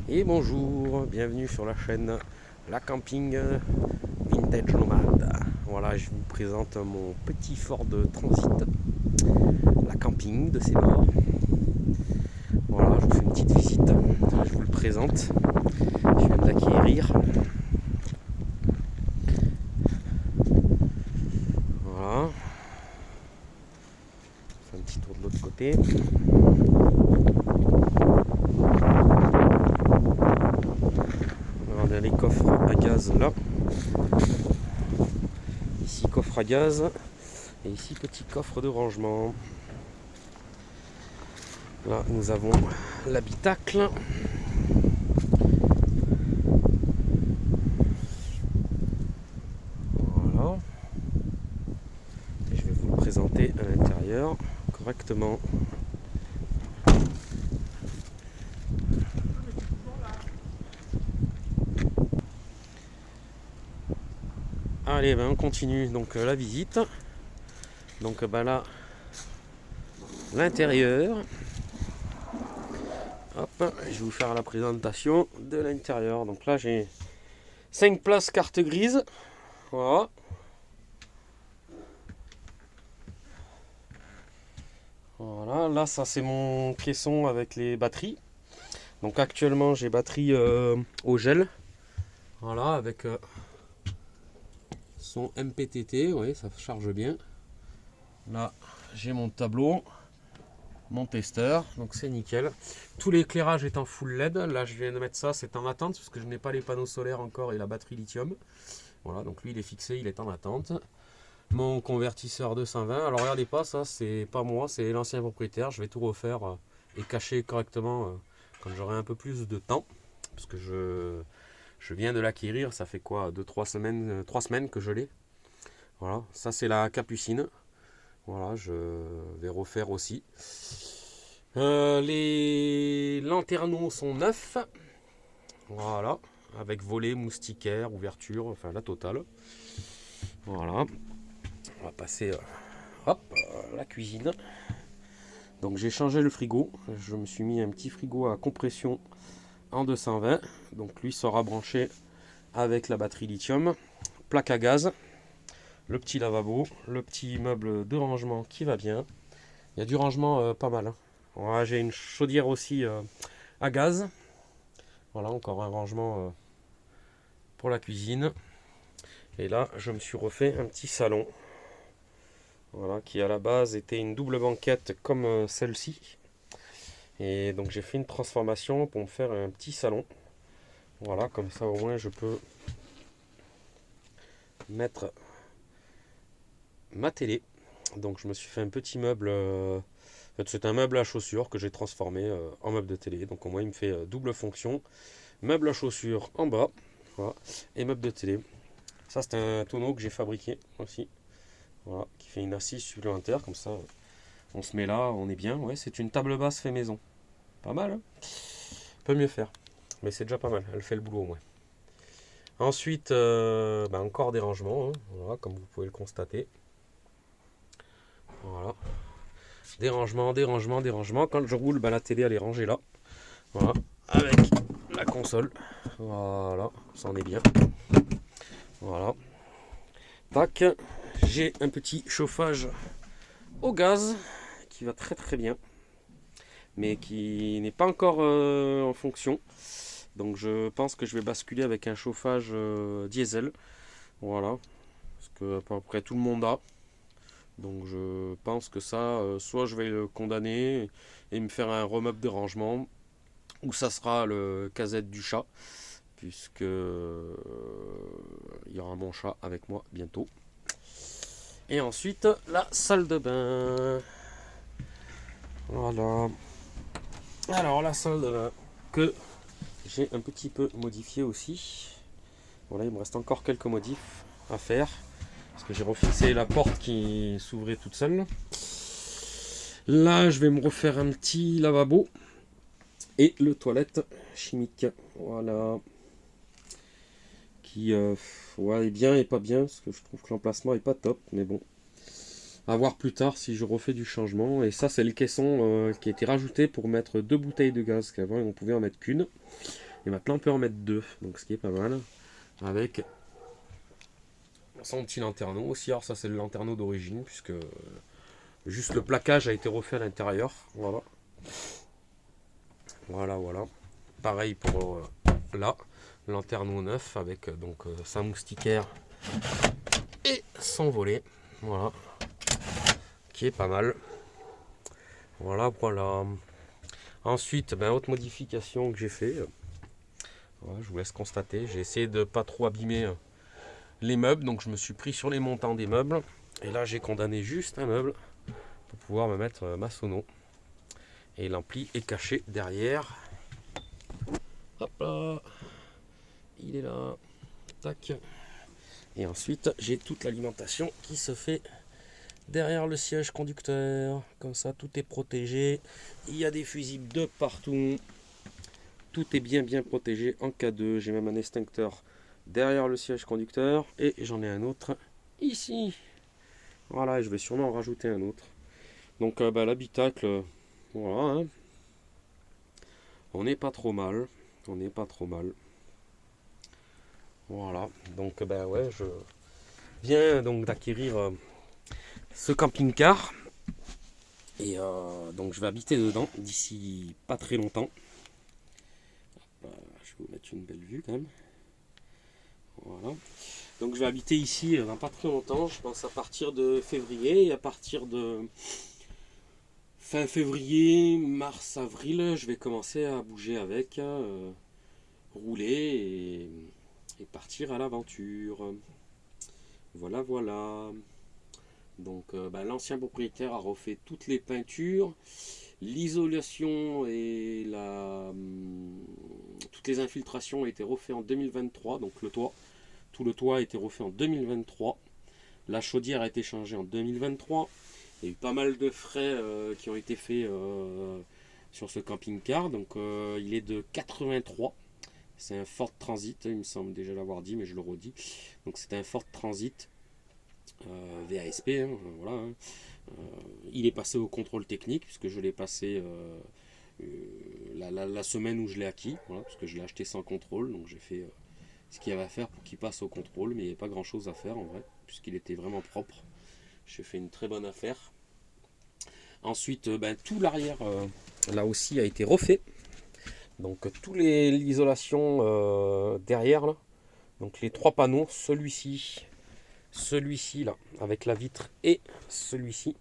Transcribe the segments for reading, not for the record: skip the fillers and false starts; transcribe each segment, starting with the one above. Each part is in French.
Et bonjour, bienvenue sur la chaîne La Camping Vintage Nomade. Voilà, je vous présente mon petit Ford Transit, la camping de ses bords. Voilà, je vous fais une petite visite, je vous le présente. Je viens de l'acquérir. Voilà. Je fais un petit tour de l'autre côté. On a les coffres à gaz là. Ici coffre à gaz. Et ici petit coffre de rangement. Là nous avons l'habitacle. Voilà. Et je vais vous le présenter à l'intérieur correctement. Allez, ben on continue donc la visite. Donc ben là, l'intérieur. Hop, je vais vous faire la présentation de l'intérieur. Donc là, j'ai 5 places carte grise. Voilà. Voilà, là, ça c'est mon caisson avec les batteries. Donc actuellement, j'ai batterie au gel. Voilà, avec son MPTT. Oui, ça charge bien. Là, j'ai mon tableau. Mon testeur, donc c'est nickel. Tout l'éclairage est en full LED. Là, je viens de mettre ça, c'est en attente parce que je n'ai pas les panneaux solaires encore et la batterie lithium. Voilà, donc lui il est fixé, il est en attente. Mon convertisseur 220. Alors regardez pas, ça c'est pas moi, c'est l'ancien propriétaire. Je vais tout refaire et cacher correctement quand j'aurai un peu plus de temps, parce que je viens de l'acquérir. Ça fait quoi, 2-3 semaines, 3 semaines que je l'ai. Voilà, ça c'est la capucine. Voilà, je vais refaire aussi. Les lanterneaux sont neufs. Voilà, avec volet, moustiquaire, ouverture, enfin la totale. Voilà, on va passer hop, la cuisine. Donc j'ai changé le frigo. Je me suis mis un petit frigo à compression en 220. Donc lui sera branché avec la batterie lithium. Plaque à gaz. Le petit lavabo, le petit meuble de rangement qui va bien. Il y a du rangement pas mal. Voilà, j'ai une chaudière aussi à gaz. Voilà, encore un rangement pour la cuisine. Et là, je me suis refait un petit salon. Voilà, qui à la base était une double banquette comme celle-ci. Et donc j'ai fait une transformation pour me faire un petit salon. Voilà, comme ça au moins je peux mettre ma télé. Donc je me suis fait un petit meuble. En fait, c'est un meuble à chaussures que j'ai transformé en meuble de télé. Donc au moins il me fait double fonction. Meuble à chaussures en bas. Voilà, et meuble de télé. Ça c'est un tonneau que j'ai fabriqué aussi. Voilà, qui fait une assise supplémentaire. Comme ça on se met là, on est bien. Ouais, c'est une table basse fait maison. Pas mal, hein. Peut mieux faire. Mais c'est déjà pas mal. Elle fait le boulot au moins. Ensuite, encore des rangements, hein, voilà, comme vous pouvez le constater. Voilà. Des rangements, des rangements, des rangements. Quand je roule, la télé elle est rangée là. Voilà. Avec la console. Voilà. Ça en est bien. Voilà. Tac. J'ai un petit chauffage au gaz qui va très très bien. Mais qui n'est pas encore en fonction. Donc je pense que je vais basculer avec un chauffage diesel. Voilà. Parce que à peu près tout le monde a. Donc je pense que ça, soit je vais le condamner et me faire un remeuble de rangement, ou ça sera le casette du chat, puisque il y aura mon chat avec moi bientôt. Et ensuite la salle de bain. Voilà. Alors la salle de bain que j'ai un petit peu modifiée aussi. Voilà, il me reste encore quelques modifs à faire. Parce que j'ai refixé la porte qui s'ouvrait toute seule. Là, je vais me refaire un petit lavabo. Et le toilette chimique. Voilà. Qui est bien et pas bien. Parce que je trouve que l'emplacement est pas top. Mais bon. À voir plus tard si je refais du changement. Et ça, c'est le caisson qui a été rajouté pour mettre 2 bouteilles de gaz. Qu'avant, on pouvait en mettre qu'une. Et maintenant on peut en mettre 2, donc ce qui est pas mal. Avec son petit lanterneau aussi. Alors ça c'est le lanterneau d'origine, puisque juste le plaquage a été refait à l'intérieur. Voilà. Voilà. Pareil pour là, lanterneau neuf avec donc sa moustiquaire et son volet. Voilà. Qui est pas mal. Voilà. Ensuite, autre modification que j'ai fait. Voilà, je vous laisse constater. J'ai essayé de pas trop abîmer les meubles, donc je me suis pris sur les montants des meubles. Et là, j'ai condamné juste un meuble pour pouvoir me mettre ma sono. Et l'ampli est caché derrière. Hop là, il est là. Tac. Et ensuite, j'ai toute l'alimentation qui se fait derrière le siège conducteur. Comme ça, tout est protégé. Il y a des fusibles de partout. Tout est bien protégé en cas de. J'ai même un extincteur derrière le siège conducteur. Et j'en ai un autre ici. Voilà, je vais sûrement en rajouter un autre. Donc l'habitacle, voilà. Hein. On n'est pas trop mal. Voilà. Donc je viens donc d'acquérir ce camping-car. Et donc je vais habiter dedans d'ici pas très longtemps. Je vais vous mettre une belle vue quand même. Voilà. Donc je vais habiter ici dans pas très longtemps. Je pense à partir de février. Et à partir de fin février, mars, avril, je vais commencer à bouger avec, rouler et partir à l'aventure. Voilà. Donc l'ancien propriétaire a refait toutes les peintures, l'isolation et toutes les infiltrations ont été refaites en 2023. Donc tout le toit a été refait en 2023. La chaudière a été changée en 2023. Il y a eu pas mal de frais qui ont été faits sur ce camping-car. Donc il est de 83. C'est un Ford Transit, il me semble déjà l'avoir dit, mais je le redis. Donc c'est un Ford Transit VASP. Voilà. Il est passé au contrôle technique, puisque je l'ai passé la semaine où je l'ai acquis. Voilà, parce que je l'ai acheté sans contrôle. Donc j'ai fait ce qu'il y avait à faire pour qu'il passe au contrôle. Mais il n'y avait pas grand chose à faire en vrai, puisqu'il était vraiment propre. J'ai fait une très bonne affaire. Ensuite, tout l'arrière, là aussi, a été refait. Donc, l'isolation derrière, là. Donc, les 3 panneaux, celui-ci là, avec la vitre et celui-ci.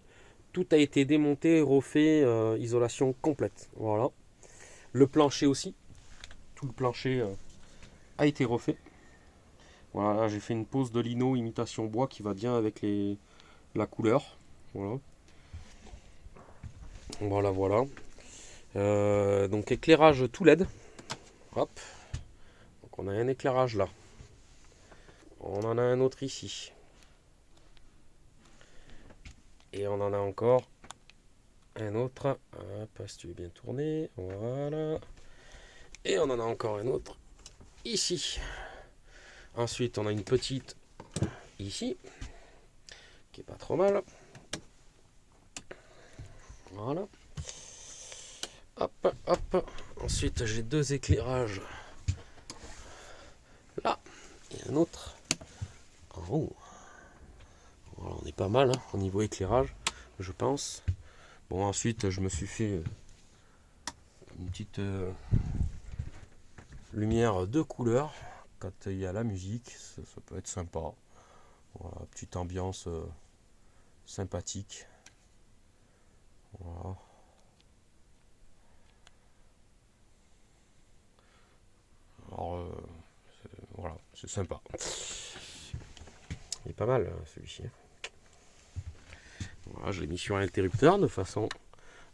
Tout a été démonté, refait, isolation complète. Voilà. Le plancher aussi. Tout le plancher a été refait. Voilà, là, j'ai fait une pose de lino imitation bois qui va bien avec la couleur. Voilà. Donc éclairage tout LED. Hop. Donc on a un éclairage là. On en a un autre ici. Et on en a encore un autre. Hop, si tu veux bien tourner. Voilà. Et on en a encore un autre ici. Ensuite, on a une petite ici. Qui est pas trop mal. Voilà. Hop. Ensuite, j'ai 2 éclairages là et un autre en haut. Voilà, on est pas mal au niveau éclairage, je pense. Bon, ensuite, je me suis fait une petite lumière de couleur quand il y a la musique. Ça peut être sympa. Voilà, petite ambiance sympathique. Voilà. Alors, voilà, c'est sympa. Il est pas mal celui-ci. Voilà, je l'ai mis sur un interrupteur de façon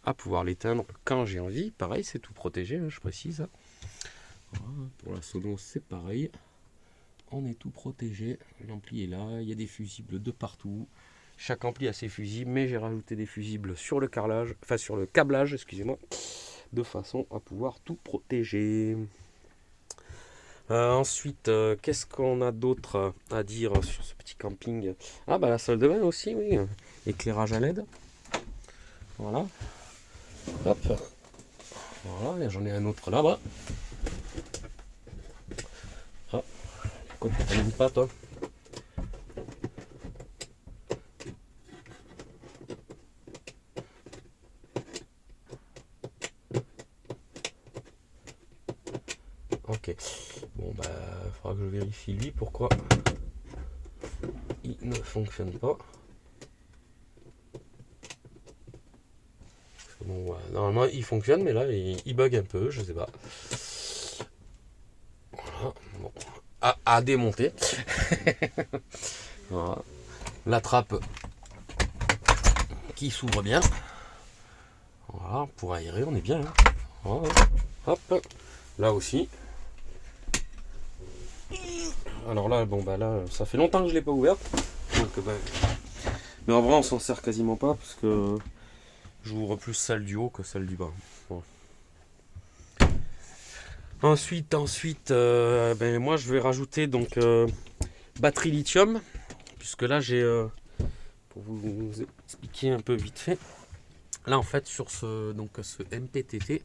à pouvoir l'éteindre quand j'ai envie. Pareil, c'est tout protégé, je précise. Voilà, pour la sono, c'est pareil. On est tout protégé. L'ampli est là. Il y a des fusibles de partout. Chaque ampli a ses fusibles, mais j'ai rajouté des fusibles sur le câblage, excusez-moi, de façon à pouvoir tout protéger. Ensuite, qu'est-ce qu'on a d'autre à dire sur ce petit camping? Ah la salle de bain aussi, oui. Éclairage à LED. Voilà. Hop. Voilà, j'en ai un autre là-bas. Pourquoi tu t'allumes pas toi? Ok. Bon bah il faudra que je vérifie lui pourquoi il ne fonctionne pas. Bon, ouais, normalement il fonctionne mais là il bug un peu, je sais pas. Voilà. Bon. À démonter. Voilà. La trappe qui s'ouvre bien. Voilà, pour aérer on est bien. Hein. Voilà. Hop. Là aussi. Alors là, bon bah là, ça fait longtemps que je l'ai pas ouverte. Donc bah, mais en vrai on s'en sert quasiment pas parce que j'ouvre plus celle du haut que celle du bas. Voilà. Ensuite, ben, moi je vais rajouter donc batterie lithium, puisque là j'ai, pour vous expliquer un peu vite fait, là en fait sur ce MPTT,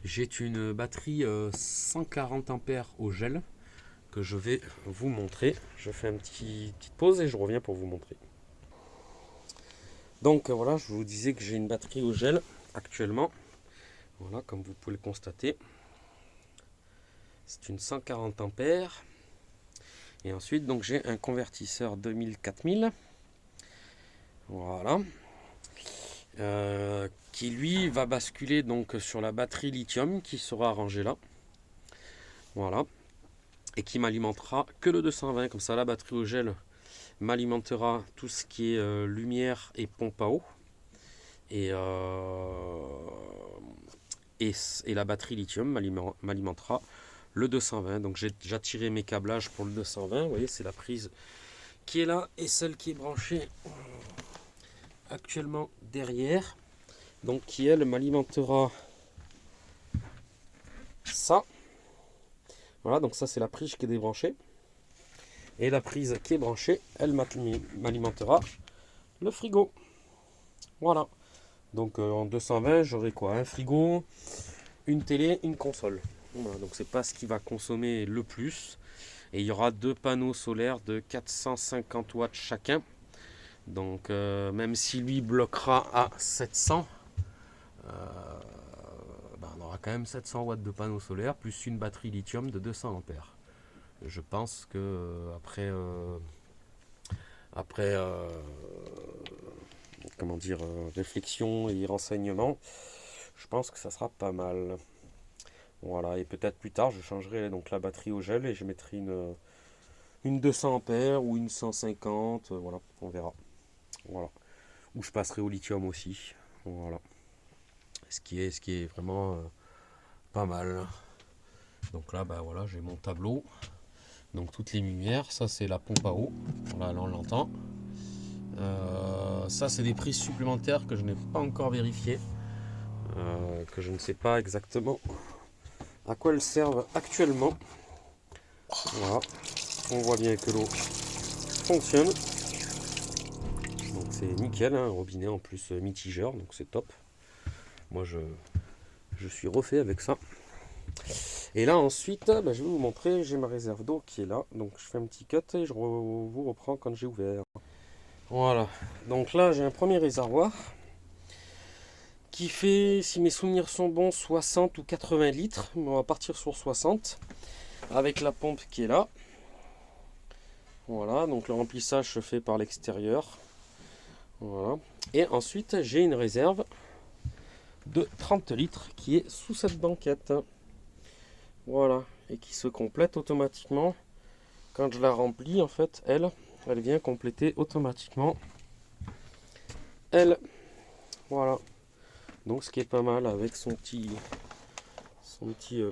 j'ai une batterie 140 ampères au gel que je vais vous montrer. Je fais une petite pause et je reviens pour vous montrer. Donc voilà, je vous disais que j'ai une batterie au gel actuellement. Voilà, comme vous pouvez le constater. C'est une 140 ampères. Et ensuite, donc j'ai un convertisseur 2000-4000. Voilà. Qui lui va basculer donc sur la batterie lithium qui sera rangée là. Voilà. Et qui m'alimentera que le 220. Comme ça, la batterie au gel m'alimentera tout ce qui est lumière et pompe à eau. Et la batterie lithium m'alimentera le 220. Donc j'ai déjà tiré mes câblages pour le 220. Vous voyez, c'est la prise qui est là et celle qui est branchée actuellement derrière. Donc qui elle m'alimentera ça. Voilà, donc ça c'est la prise qui est débranchée. Et la prise qui est branchée, elle m'alimentera le frigo. Voilà. Donc en 220, j'aurai quoi? Un frigo, une télé, une console. Voilà, donc c'est pas ce qui va consommer le plus. Et il y aura deux panneaux solaires de 450 watts chacun. Donc même si lui bloquera à 700, on aura quand même 700 watts de panneaux solaires plus une batterie lithium de 200 ampères. Je pense que après comment dire, réflexion et renseignement, je pense que ça sera pas mal. Voilà, et peut-être plus tard je changerai donc la batterie au gel et je mettrai une 200 ampères ou une 150, voilà, on verra. Voilà. Ou je passerai au lithium aussi. Voilà. Ce qui est vraiment pas mal. Donc là, bah voilà, j'ai mon tableau. Donc toutes les lumières, ça c'est la pompe à eau. Voilà, là on l'entend. Ça c'est des prises supplémentaires que je n'ai pas encore vérifiées. Que je ne sais pas exactement à quoi elles servent actuellement. Voilà. On voit bien que l'eau fonctionne. Donc c'est nickel, hein, un robinet en plus mitigeur, donc c'est top. Moi je suis refait avec ça. Et là ensuite, je vais vous montrer, j'ai ma réserve d'eau qui est là. Donc je fais un petit cut et je vous reprends quand j'ai ouvert. Voilà, donc là j'ai un premier réservoir qui fait, si mes souvenirs sont bons, 60 ou 80 litres. On va partir sur 60 avec la pompe qui est là. Voilà, donc le remplissage se fait par l'extérieur. Voilà. Et ensuite j'ai une réserve de 30 litres qui est sous cette banquette. Voilà, et qui se complète automatiquement. Quand je la remplis, en fait, elle vient compléter automatiquement. Elle, voilà. Donc ce qui est pas mal avec son petit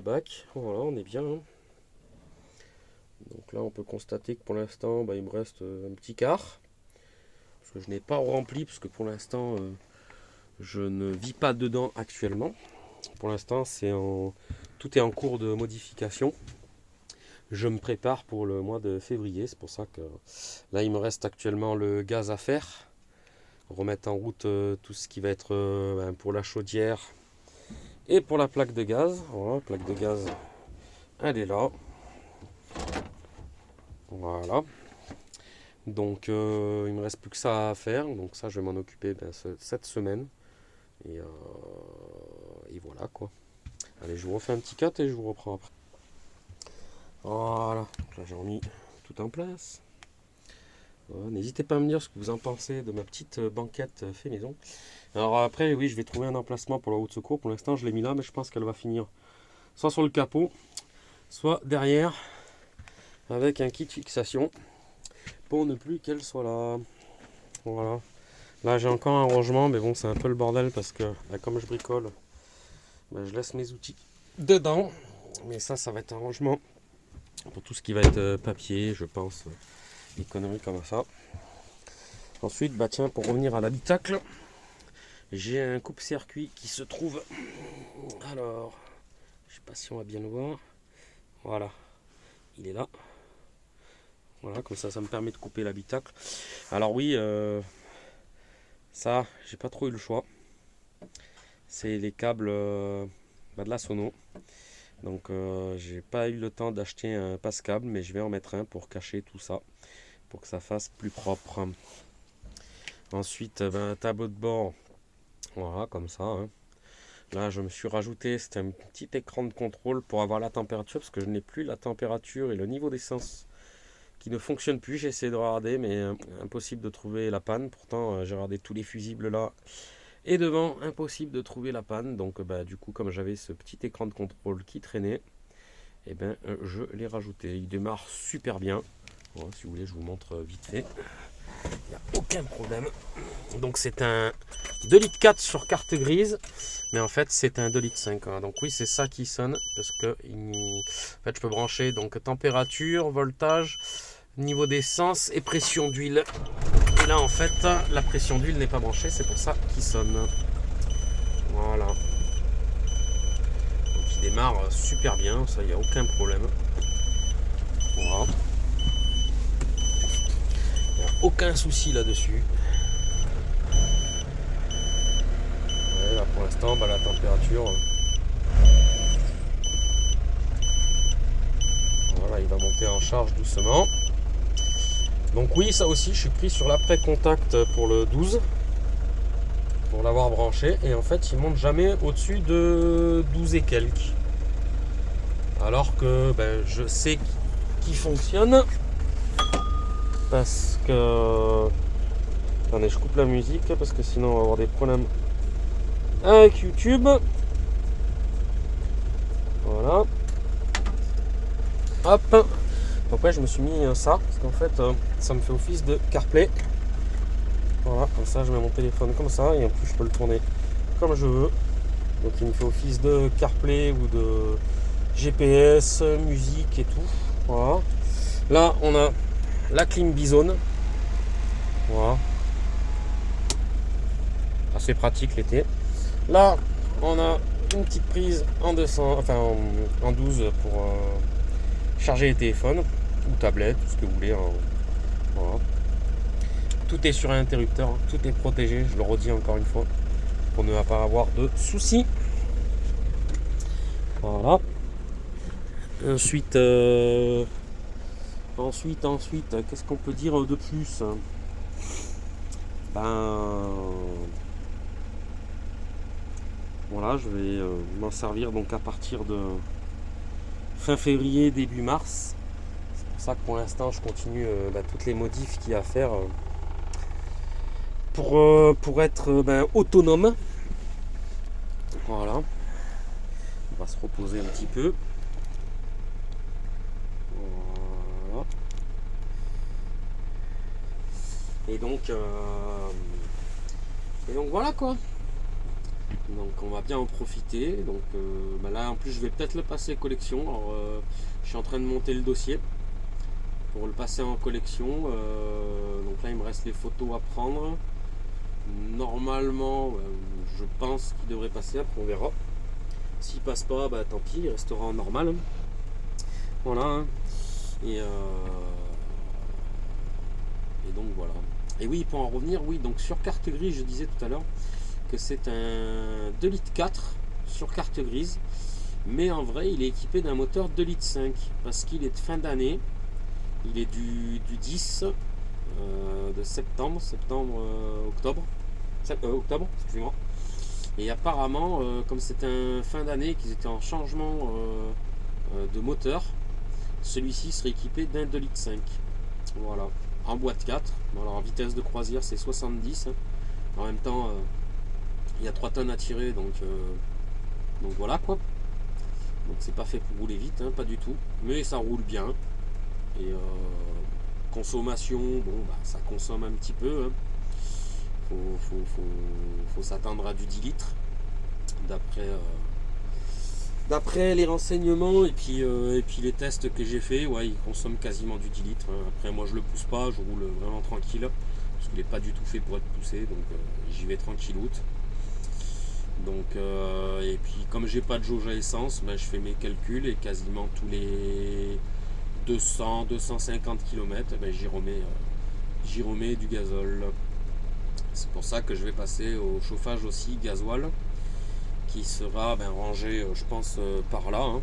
bac. Voilà, on est bien. Hein. Donc là, on peut constater que pour l'instant, il me reste un petit quart. Parce que je n'ai pas rempli, parce que pour l'instant, je ne vis pas dedans actuellement. Pour l'instant, tout est en cours de modification. Je me prépare pour le mois de février. C'est pour ça que là, il me reste actuellement le gaz à faire. Remettre en route tout ce qui va être pour la chaudière et pour la plaque de gaz. Voilà, la plaque de gaz, elle est là. Voilà. Donc il me reste plus que ça à faire. Donc ça je vais m'en occuper cette semaine. Et voilà quoi. Allez, je vous refais un petit cut et je vous reprends après. Voilà, donc là j'ai remis tout en place. Voilà, n'hésitez pas à me dire ce que vous en pensez de ma petite banquette fait maison. Alors après, oui, je vais trouver un emplacement pour la roue de secours. Pour l'instant, je l'ai mis là, mais je pense qu'elle va finir soit sur le capot, soit derrière, avec un kit fixation, pour ne plus qu'elle soit là. Voilà. Là, j'ai encore un rangement, mais bon, c'est un peu le bordel parce que là, comme je bricole, je laisse mes outils dedans. Mais ça va être un rangement pour tout ce qui va être papier, je pense, des conneries comme ça. Ensuite, tiens, pour revenir à l'habitacle, j'ai un coupe-circuit qui se trouve. Alors, je sais pas si on va bien le voir. Voilà, il est là. Voilà, comme ça me permet de couper l'habitacle. Alors oui, ça, j'ai pas trop eu le choix. C'est les câbles de la Sono. Donc j'ai pas eu le temps d'acheter un passe-câble, mais je vais en mettre un pour cacher tout ça, pour que ça fasse plus propre. Ensuite, un tableau de bord, voilà, comme ça. Hein. Là, je me suis rajouté, c'était un petit écran de contrôle pour avoir la température, parce que je n'ai plus la température et le niveau d'essence qui ne fonctionne plus. J'ai essayé de regarder, mais impossible de trouver la panne. Pourtant, j'ai regardé tous les fusibles là. Et devant, impossible de trouver la panne. Donc du coup, comme j'avais ce petit écran de contrôle qui traînait, je l'ai rajouté. Il démarre super bien. Voilà, si vous voulez, je vous montre vite fait. Il n'y a aucun problème. Donc c'est un 2,4 litres sur carte grise. Mais en fait, c'est un 2,5 litres. Hein. Donc oui, c'est ça qui sonne. Parce que en fait, je peux brancher donc température, voltage, niveau d'essence et pression d'huile. Et là en fait la pression d'huile n'est pas branchée, c'est pour ça qu'il sonne. Voilà. Donc il démarre super bien, ça il n'y a aucun problème. Voilà. Il n'y a aucun souci là-dessus. Ouais, là pour l'instant la température. Voilà, il va monter en charge doucement. Donc oui, ça aussi, je suis pris sur l'après-contact pour le 12, pour l'avoir branché, et en fait, il monte jamais au-dessus de 12 et quelques. Alors que je sais qu'il fonctionne, parce que... Attendez, je coupe la musique, parce que sinon on va avoir des problèmes avec YouTube. Voilà. Hop. Donc ouais, je me suis mis ça, parce qu'en fait, ça me fait office de CarPlay. Voilà, comme ça, je mets mon téléphone comme ça, et en plus, je peux le tourner comme je veux. Donc il me fait office de CarPlay ou de GPS, musique et tout. Voilà. Là, on a la clim Bizone. Voilà. Assez pratique l'été. Là, on a une petite prise en 200, enfin en 12 pour charger les téléphones ou tablettes, tout ce que vous voulez. Hein. Voilà. Tout est sur un interrupteur, tout est protégé, je le redis encore une fois, pour ne pas avoir de soucis. Voilà. Ensuite, qu'est-ce qu'on peut dire de plus? Voilà, je vais m'en servir donc à partir de fin février, début mars. C'est pour ça que pour l'instant, je continue toutes les modifs qu'il y a à faire pour être autonome. Voilà. On va se reposer un petit peu. Voilà. Et donc voilà quoi. Donc on va bien en profiter. Donc là en plus je vais peut-être le passer collection. Alors je suis en train de monter le dossier pour le passer en collection. Donc là il me reste les photos à prendre. Normalement je pense qu'il devrait passer, après on verra. S'il passe pas, tant pis, il restera en normal. Voilà. Hein. Et donc voilà. Et oui, pour en revenir, oui, donc sur carte grise, je disais tout à l'heure que c'est un 2,4 litres sur carte grise, mais en vrai il est équipé d'un moteur 2,5 litres parce qu'il est de fin d'année Il est du 10 de septembre, octobre. Octobre, excusez-moi. Et apparemment, comme c'était un fin d'année, qu'ils étaient en changement de moteur, celui-ci serait équipé d'un 2,5 litres. Voilà. En boîte 4. Alors en vitesse de croisière c'est 70. En même temps, il y a 3 tonnes à tirer, donc voilà quoi. Donc c'est pas fait pour rouler vite, hein, pas du tout. Mais ça roule bien. Et consommation, bon bah ça consomme un petit peu. Hein. Faut s'attendre à du 10 litres. D'après les renseignements et puis les tests que j'ai fait, ouais, il consomme quasiment du 10 litres. Hein. Après moi je le pousse pas, je roule vraiment tranquille. Parce qu'il n'est pas du tout fait pour être poussé, donc j'y vais tranquilloute. Donc, et puis comme j'ai pas de jauge à essence, ben, je fais mes calculs et quasiment tous les 200-250 km, ben, j'y remets du gazole. C'est pour ça que je vais passer au chauffage aussi gasoil qui sera ben, rangé, je pense, par là. Hein.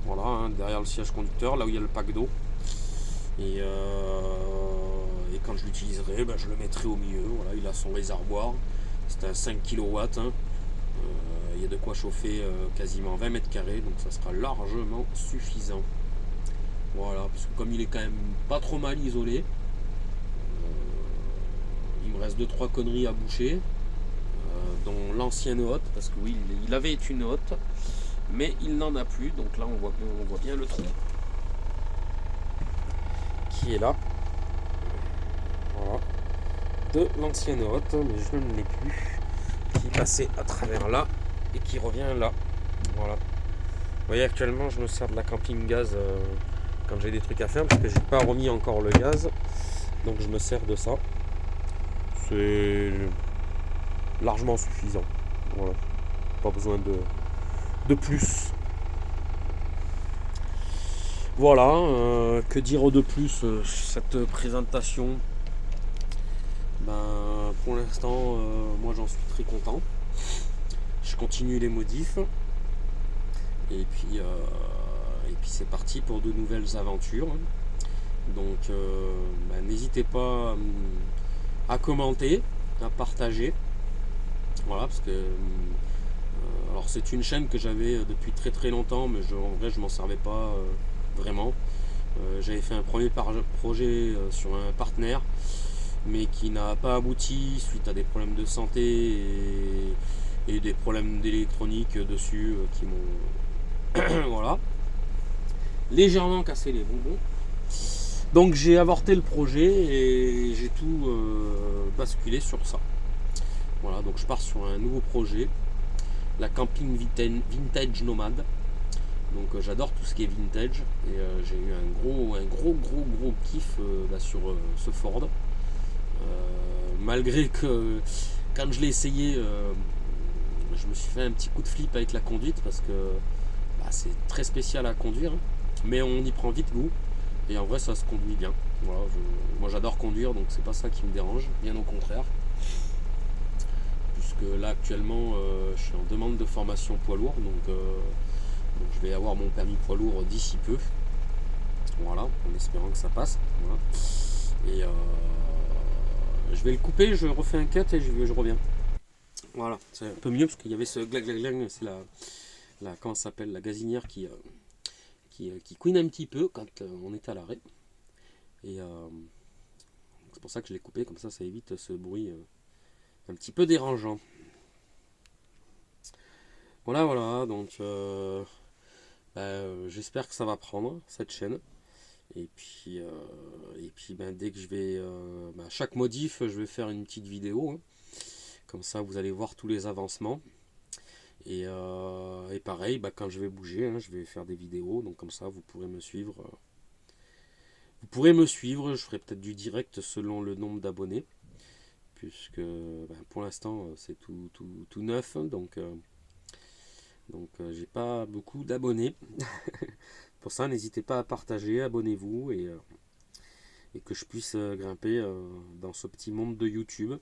Voilà, hein, derrière le siège conducteur, là où il y a le pack d'eau. Et quand je l'utiliserai, ben, je le mettrai au milieu. Voilà, il a son réservoir. C'est un 5 kW. Hein. Il y a de quoi chauffer quasiment 20 mètres carrés, donc ça sera largement suffisant. Voilà, parce que comme il est quand même pas trop mal isolé, il me reste 2-3 conneries à boucher, dont l'ancienne hotte, parce que oui, il avait une hotte, mais il n'en a plus, donc là on voit bien le trou qui est là. Voilà, de l'ancienne hotte, mais je ne l'ai plus, qui passait à travers là et qui revient là. Voilà. Vous voyez, actuellement je me sers de la camping gaz quand j'ai des trucs à faire parce que j'ai pas remis encore le gaz, donc je me sers de ça. C'est largement suffisant. Voilà. Pas besoin de plus. Voilà, que dire de plus cette présentation. Ben, pour l'instant, moi j'en suis très content. Je continue les modifs. Et puis c'est parti pour de nouvelles aventures. Donc ben, n'hésitez pas à commenter, à partager. Voilà, parce que alors c'est une chaîne que j'avais depuis très très longtemps, mais en vrai je m'en servais pas vraiment. J'avais fait un premier projet sur un partenaire, mais qui n'a pas abouti suite à des problèmes de santé et des problèmes d'électronique dessus qui m'ont voilà, légèrement cassé les bonbons. Donc j'ai avorté le projet et j'ai tout basculé sur ça. Voilà, donc je pars sur un nouveau projet, la camping vintage nomade. Donc j'adore tout ce qui est vintage et j'ai eu un gros kiff là, sur ce Ford. Malgré que quand je l'ai essayé, je me suis fait un petit coup de flip avec la conduite parce que bah, c'est très spécial à conduire, hein. Mais on y prend vite goût et en vrai ça se conduit bien. Voilà, moi j'adore conduire, donc c'est pas ça qui me dérange, bien au contraire. Puisque là actuellement je suis en demande de formation poids lourd, donc je vais avoir mon permis poids lourd d'ici peu. Voilà, en espérant que ça passe. Voilà. Et je vais le couper, je refais un cut et je reviens. Voilà, c'est un peu mieux parce qu'il y avait ce glag, c'est comment ça s'appelle, la gazinière qui couine un petit peu quand on est à l'arrêt. Et c'est pour ça que je l'ai coupé, comme ça évite ce bruit un petit peu dérangeant. Voilà, donc j'espère que ça va prendre cette chaîne. Et puis ben, dès que je vais chaque modif, je vais faire une petite vidéo. Hein. Comme ça, vous allez voir tous les avancements. Et pareil, quand je vais bouger, hein, je vais faire des vidéos. Donc comme ça, vous pourrez me suivre. Je ferai peut-être du direct selon le nombre d'abonnés. Puisque pour l'instant, c'est tout neuf. Donc j'ai pas beaucoup d'abonnés. Pour ça, n'hésitez pas à partager, abonnez-vous et que je puisse grimper dans ce petit monde de YouTube.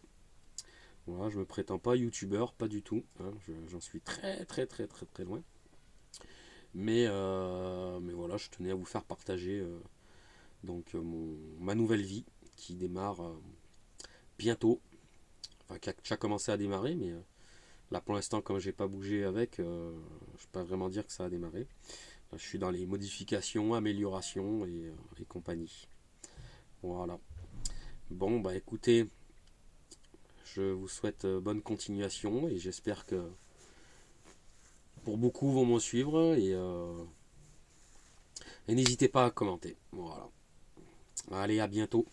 Voilà, je me prétends pas youtubeur, pas du tout. Hein, j'en suis très loin. Mais voilà, je tenais à vous faire partager Donc ma nouvelle vie qui démarre bientôt. Enfin, qui a déjà commencé à démarrer, mais là pour l'instant, comme j'ai pas bougé avec, je peux pas vraiment dire que ça a démarré. Là, je suis dans les modifications, améliorations et compagnie. Voilà. Bon, bah écoutez, je vous souhaite bonne continuation et j'espère que pour beaucoup vont me suivre et n'hésitez pas à commenter. Voilà. Allez, à bientôt.